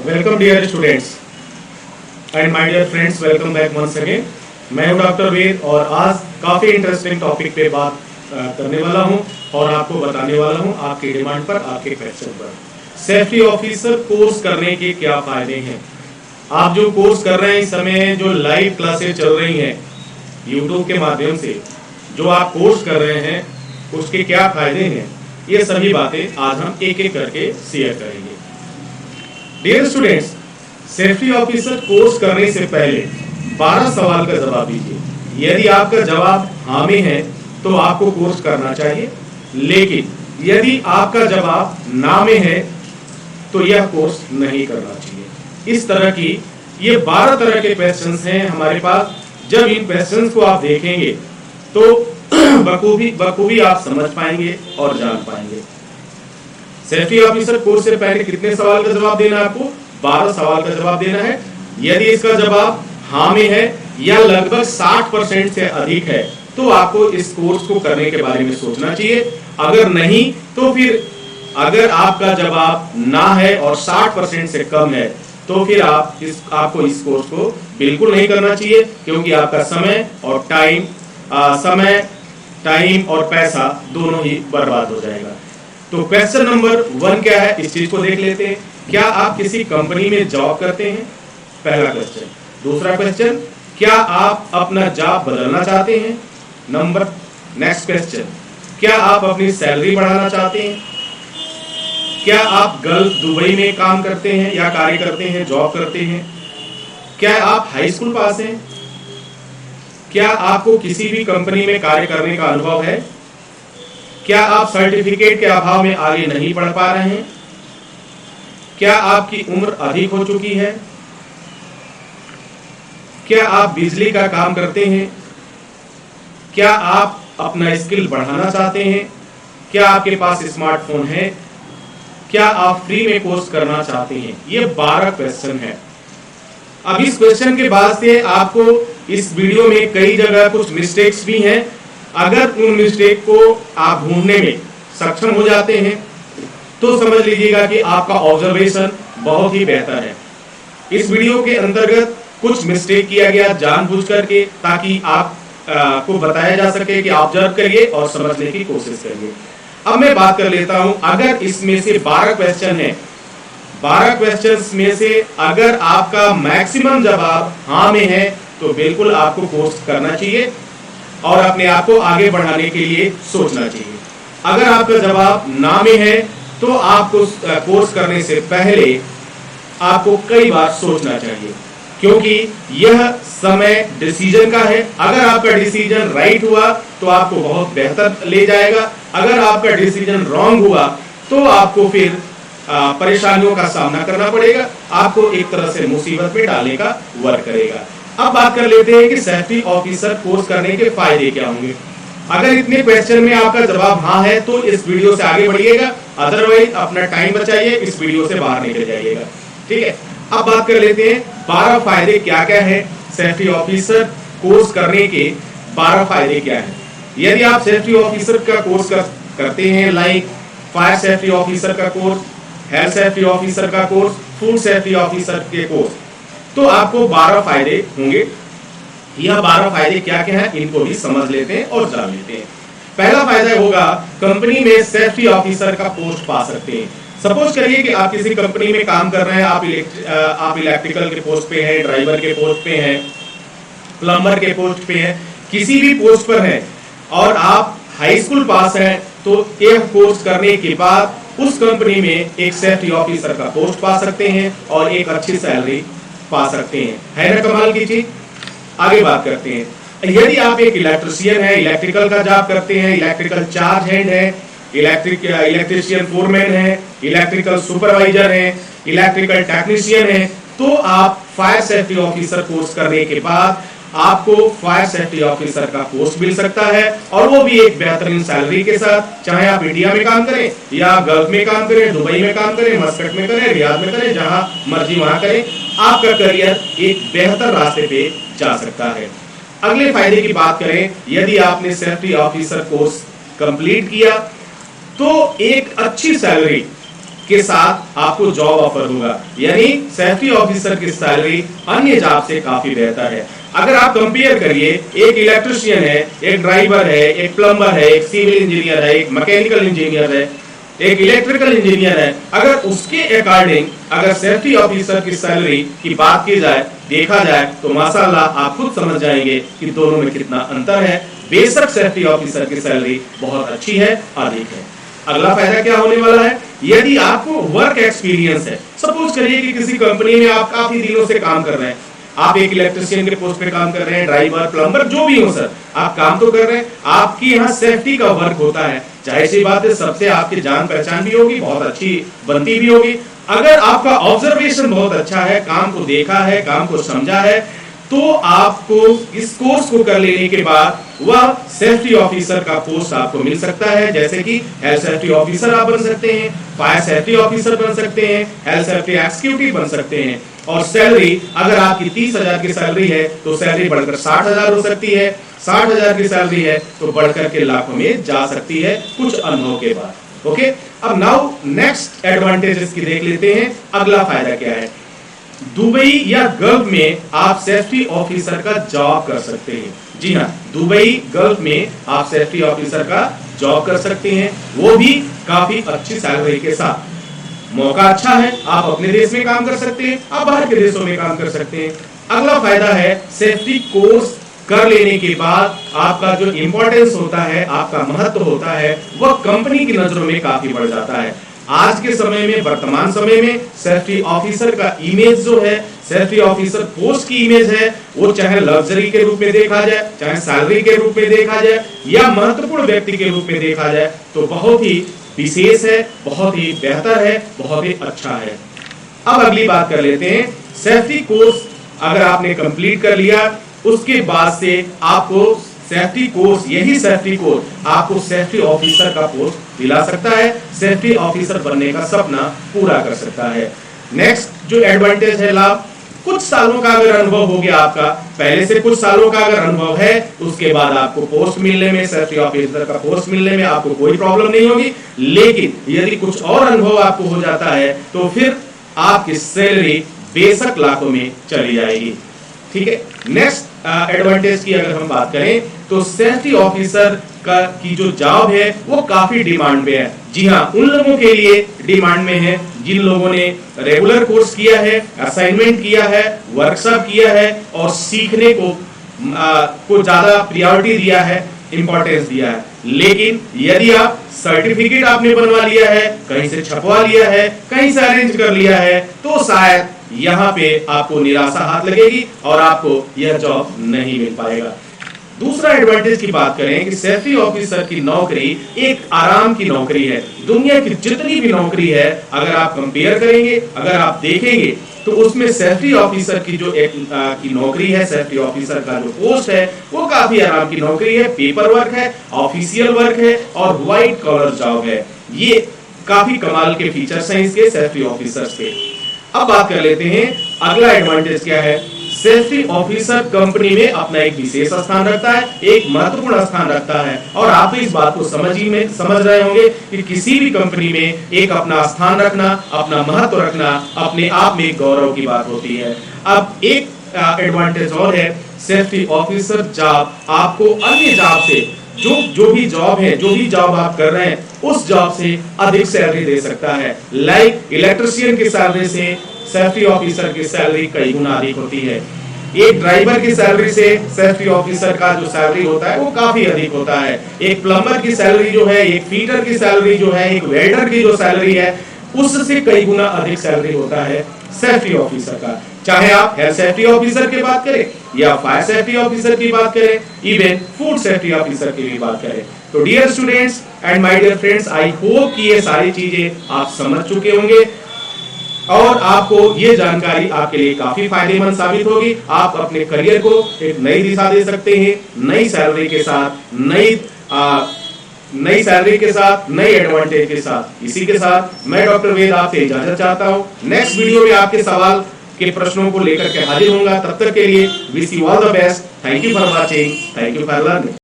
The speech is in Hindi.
Welcome dear students and my dear friends, welcome back once again. मैं हूं डॉक्टर वेद और आज काफ़ी इंटरेस्टिंग टॉपिक पे बात करने वाला हूं और आपको बताने वाला हूं आपकी डिमांड पर, आपके क्वेश्चन पर। सेफ्टी ऑफिसर कोर्स करने के क्या फ़ायदे हैं। आप जो कोर्स कर रहे हैं इस समय, जो लाइव क्लासेस चल रही हैं यूट्यूब के माध्यम से, जो आप कोर्स कर रहे हैं उसके क्या फ़ायदे हैं, ये सभी बातें आज हम एक एक करके शेयर करेंगे। Dear students, safety officer course करने से पहले 12 सवाल का जवाब दीजिए। यदि आपका जवाब हाँ में है तो आपको कोर्स करना चाहिए, लेकिन यदि आपका जवाब ना में है तो यह कोर्स नहीं करना चाहिए। इस तरह की ये 12 तरह के क्वेश्चंस हैं हमारे पास। जब इन क्वेश्चंस को आप देखेंगे तो बखूबी आप समझ पाएंगे और जान पाएंगे। सेफ्टी ऑफिसर कोर्स से पहले कितने सवाल का जवाब देना है आपको? 12 सवाल का जवाब देना है। यदि इसका जवाब हाँ में है या लगभग 60% से अधिक है तो आपको इस कोर्स को करने के बारे में सोचना चाहिए। अगर नहीं तो फिर, अगर आपका जवाब ना है और 60% से कम है तो फिर आपको इस कोर्स को बिल्कुल नहीं करना चाहिए, क्योंकि आपका टाइम और पैसा दोनों ही बर्बाद हो जाएगा। तो क्वेश्चन नंबर 1 क्या है, इस चीज को देख लेते हैं। क्या आप किसी कंपनी में जॉब करते हैं? पहला क्वेश्चन। दूसरा क्वेश्चन, क्या आप अपना जॉब बदलना चाहते हैं? नेक्स्ट क्वेश्चन, क्या आप अपनी सैलरी बढ़ाना चाहते हैं? क्या आप गल्फ दुबई में काम करते हैं या कार्य करते हैं, जॉब करते हैं? क्या आप हाई स्कूल पास हैं? क्या आपको किसी भी कंपनी में कार्य करने का अनुभव है? क्या आप सर्टिफिकेट के अभाव में आगे नहीं बढ़ पा रहे हैं? क्या आपकी उम्र अधिक हो चुकी है? क्या आप बिजली का काम करते हैं? क्या आप अपना स्किल बढ़ाना चाहते हैं? क्या आपके पास स्मार्टफोन है? क्या आप फ्री में कोर्स करना चाहते हैं? ये 12 क्वेश्चन है। अब इस क्वेश्चन के बाद से आपको इस वीडियो में कई जगह कुछ मिस्टेक्स भी हैं। अगर उन मिस्टेक को आप ढूंढने में सक्षम हो जाते हैं तो समझ लीजिएगा कि आपका ऑब्जर्वेशन बहुत ही बेहतर है। इस वीडियो के अंतर्गत कुछ मिस्टेक किया गया जानबूझ करके, ताकि आप को बताया जा सके कि ऑब्जर्व करिए और समझने की कोशिश करिए। अब मैं बात कर लेता हूं, अगर इसमें से 12 क्वेश्चन है, 12 क्वेश्चंस में से अगर आपका मैक्सिमम जवाब हाँ में है तो बिल्कुल आपको कोर्स करना चाहिए और अपने आप को आगे बढ़ाने के लिए सोचना चाहिए। अगर आपका जवाब ना में है तो आपको कोर्स करने से पहले आपको कई बार सोचना चाहिए, क्योंकि यह समय डिसीजन का है। अगर आपका डिसीजन राइट हुआ तो आपको बहुत बेहतर ले जाएगा। अगर आपका डिसीजन रॉन्ग हुआ तो आपको फिर परेशानियों का सामना करना पड़ेगा, आपको एक तरह से मुसीबत में डालने का वर्क करेगा। अब बात कर लेते हैं कि सेफ्टी ऑफिसर कोर्स करने के फायदे क्या होंगे। अगर इतने क्वेश्चन में आपका जवाब हाँ है तो इस वीडियो से आगे बढ़िएगा, अदरवाइज अपना टाइम बचाइए, इस वीडियो से बाहर निकल जाइएगा। ठीक है, अब बात कर लेते हैं 12 फायदे क्या क्या है। सेफ्टी ऑफिसर कोर्स करने के 12 फायदे क्या है। यदि आप सेफ्टी ऑफिसर का कोर्स करते हैं, लाइक फायर सेफ्टी ऑफिसर का कोर्स, हेल्थ सेफ्टी ऑफिसर का कोर्स, फूड सेफ्टी ऑफिसर के कोर्स, तो आपको 12 फायदे होंगे। यह 12 फायदे क्या क्या हैं इनको भी समझ लेते हैं और जान लेते हैं। पहला फायदा होगा, कंपनी में सेफ्टी ऑफिसर का पोस्ट पा सकते हैं। सपोज करिए कि आप किसी कंपनी में काम कर रहे हैं, आप इलेक्ट्रिकल के पोस्ट पे हैं, ड्राइवर के पोस्ट पे हैं, प्लम्बर के पोस्ट पे हैं, किसी भी पोस्ट पर हैं और आप हाई स्कूल पास हैं, तो यह कोर्स करने के बाद उस कंपनी में एक सेफ्टी ऑफिसर का पोस्ट पा सकते हैं और एक अच्छी सैलरी पा सकते हैं। है ना कमाल की चीज। आगे बात करते हैं, यदि आप एक इलेक्ट्रिशियन है, इलेक्ट्रिकल का जॉब करते हैं, इलेक्ट्रिकल चार्ज हैंड है, इलेक्ट्रिशियन फोरमैन है, इलेक्ट्रिकल सुपरवाइजर है, इलेक्ट्रिकल टेक्नीशियन है, तो आप फायर सेफ्टी ऑफिसर कोर्स करने के बाद आपको फायर सेफ्टी ऑफिसर का पोस्ट मिल सकता है, और वो भी एक बेहतरीन सैलरी के साथ। चाहे आप इंडिया में काम करें या गल्फ में काम करें, दुबई में काम करें, मस्कट में करें, रियाद में करें, जहां मर्जी वहां करें, आपका करियर एक बेहतर रास्ते पे जा सकता है। अगले फायदे की बात करें, यदि आपने सेफ्टी ऑफिसर कोर्स कंप्लीट किया तो एक अच्छी सैलरी के साथ आपको जॉब ऑफर होगा, यानी सेफ्टी ऑफिसर की सैलरी अन्य जॉब से काफी बेहतर है। अगर आप कंपेयर करिए, एक इलेक्ट्रिशियन है, एक ड्राइवर है, एक प्लम्बर है, एक सिविल इंजीनियर है, एक मैकेनिकल इंजीनियर है, एक इलेक्ट्रिकल इंजीनियर है, अगर उसके अकॉर्डिंग अगर सेफ्टी ऑफिसर की सैलरी की बात की जाए, देखा जाए, तो माशाल्लाह आप खुद समझ जाएंगे कि दोनों में कितना अंतर है। बेशक सेफ्टी ऑफिसर की सैलरी बहुत अच्छी है, अधिक है। अगला फायदा क्या होने वाला है, यदि आपको वर्क एक्सपीरियंस है, सपोज करिए कि किसी कंपनी में आप काफी दिनों से काम कर रहे हैं, आप एक इलेक्ट्रिशियन के पोस्ट पे काम कर रहे हैं, ड्राइवर, प्लम्बर, जो भी हो सर, आप काम तो कर रहे हैं, आपकी यहाँ सेफ्टी का वर्क होता है, जाहिर सी बात है सबसे आपकी जान पहचान भी होगी, बहुत अच्छी बनती भी होगी। अगर आपका ऑब्जर्वेशन बहुत अच्छा है, काम को देखा है, काम को समझा है, तो आपको इस कोर्स को कर लेने के बाद वह सेफ्टी ऑफिसर का पोस्ट आपको मिल सकता है, जैसे कि हेल्थ सेफ्टी ऑफिसर आप बन सकते हैं, फायर सेफ्टी ऑफिसर बन सकते हैं, हेल्थ सेफ्टी एग्जीक्यूटिव बन सकते हैं। और सैलरी अगर आपकी 30,000 की सैलरी है तो सैलरी बढ़कर 60,000 हो सकती है, 60,000 की सैलरी है तो बढ़कर के लाखों में जा सकती है कुछ अनुभव के बाद। ओके, अब नाउ नेक्स्ट एडवांटेजेस की देख लेते हैं। अगला फायदा क्या है, दुबई या गल्फ में आप सेफ्टी ऑफिसर का जॉब कर सकते हैं। जी हाँ, दुबई गल्फ में आप सेफ्टी ऑफिसर का जॉब कर सकते हैं, वो भी काफी अच्छी सैलरी के साथ। मौका अच्छा है, आप अपने देश में काम कर सकते हैं, आप बाहर के देशों में काम कर सकते हैं। अगला फायदा है, सेफ्टी कोर्स कर लेने के बाद आपका जो इंपॉर्टेंस होता है, आपका महत्व होता है, वह कंपनी की नजरों में काफी बढ़ जाता है। आज के समय में, वर्तमान समय में सेफ्टी ऑफिसर का इमेज जो है, सेफ्टी ऑफिसर पोस्ट की इमेज है, वो चाहे लग्जरी के रूप में देखा जाए, चाहे सैलरी के रूप में देखा जाए, या महत्वपूर्ण व्यक्ति के रूप में देखा जाए, तो बहुत ही विशेष है, बहुत ही बेहतर है, बहुत ही अच्छा है। अब अगली बात कर लेते हैं, सेफ्टी कोर्स अगर आपने कंप्लीट कर लिया, उसके बाद से आपको सेफ्टी कोर्स, यही सेफ्टी कोर्स आपको सेफ्टी ऑफिसर का पोस्ट दिला सकता है, सेफ्टी ऑफिसर बनने का सपना पूरा कर सकता है। नेक्स्ट जो एडवांटेज है, लाभ, कुछ सालों का अगर अनुभव हो गया, आपका पहले से कुछ सालों का अगर अनुभव है, उसके बाद आपको पोस्ट मिलने में, सेफ्टी ऑफिसर का पोस्ट मिलने में आपको कोई प्रॉब्लम नहीं होगी। लेकिन यदि कुछ और अनुभव आपको हो जाता है तो फिर आपकी सैलरी बेशक लाखों में चली जाएगी। ठीक है, नेक्स्ट एडवांटेज की अगर हम बात करें तो सेफ्टी ऑफिसर का की जो जॉब है वो काफी डिमांड में है। जी हाँ, उन लोगों के लिए डिमांड में है जिन लोगों ने रेगुलर कोर्स किया है, असाइनमेंट किया है, वर्कशॉप किया है और सीखने को ज्यादा प्रायोरिटी दिया है, इंपॉर्टेंस दिया है। लेकिन यदि आप सर्टिफिकेट आपने बनवा लिया है, कहीं से छपवा लिया है, कहीं से अरेंज कर लिया है, तो शायद यहाँ पे आपको निराशा हाथ लगेगी और आपको यह जॉब नहीं मिल पाएगा। दूसरा एडवांटेज की बात करें कि सेफ्टी ऑफिसर की नौकरी एक आराम की नौकरी है। दुनिया की जितनी भी नौकरी है, अगर आप कंपेयर करेंगे, अगर आप देखेंगे, तो उसमें सेफ्टी ऑफिसर की जो की नौकरी है, सेफ्टी ऑफिसर का जो पोस्ट है, वो काफी आराम की नौकरी है, पेपर वर्क है, ऑफिशियल वर्क है और व्हाइट कॉलर जॉब है। ये काफी कमाल के फीचर्स हैं इसके सेफ्टी ऑफिसर्स के। अब बात कर लेते हैं अगला एडवांटेज क्या है। सेफ्टी ऑफिसर कंपनी में अपना एक विशेष स्थान रखता है, एक महत्वपूर्ण स्थान रखता है, और आप तो इस बात को समझ रहे होंगे कि किसी भी कंपनी में एक अपना स्थान रखना, अपना महत्व रखना अपने आप में गौरव की बात होती है। अब एक एडवांटेज और है, सेफ्टी ऑफिसर जॉब आपको अन्य जॉब से जो भी जॉब है, जो भी जॉब आप कर रहे हैं, उस जॉब से अधिक सैलरी दे सकता है। लाइक इलेक्ट्रिशियन की सैलरी से सेफ्टी ऑफिसर की सैलरी कई गुना अधिक होती है। एक ड्राइवर की सैलरी से सेफ्टी ऑफिसर का जो सैलरी होता है वो काफी अधिक होता है। एक प्लम्बर की सैलरी जो है, एक फीटर की सैलरी जो है, एक वेल्डर की जो सैलरी है, उससे कई गुना अधिक सैलरी होता है सेफ्टी ऑफिसर का। चाहे आप हेल्थ सेफ्टी ऑफिसर की बात करें या फायर सेफ्टी ऑफिसर की बात करें, इवन फूड सेफ्टी ऑफिसर की भी बात करें। तो dear students and my dear friends, I hope कि ये सारी चीजें आप समझ चुके होंगे और आपको ये जानकारी आपके लिए काफी फायदेमंद साबित होगी। आप अपने करियर को एक नई दिशा दे सकते हैं, नई सैलरी के साथ, नई सैलरी के साथ, नई एडवांटेज के साथ। इसी के साथ मैं डॉक्टर वेद आपसे इजाजत चाहता हूं। नेक्स्ट वीडियो में आपके सवाल के प्रश्नों को लेकर के हाजिर होऊंगा। तब तक के लिए wish you all the best. Thank you for watching, thank you for learning.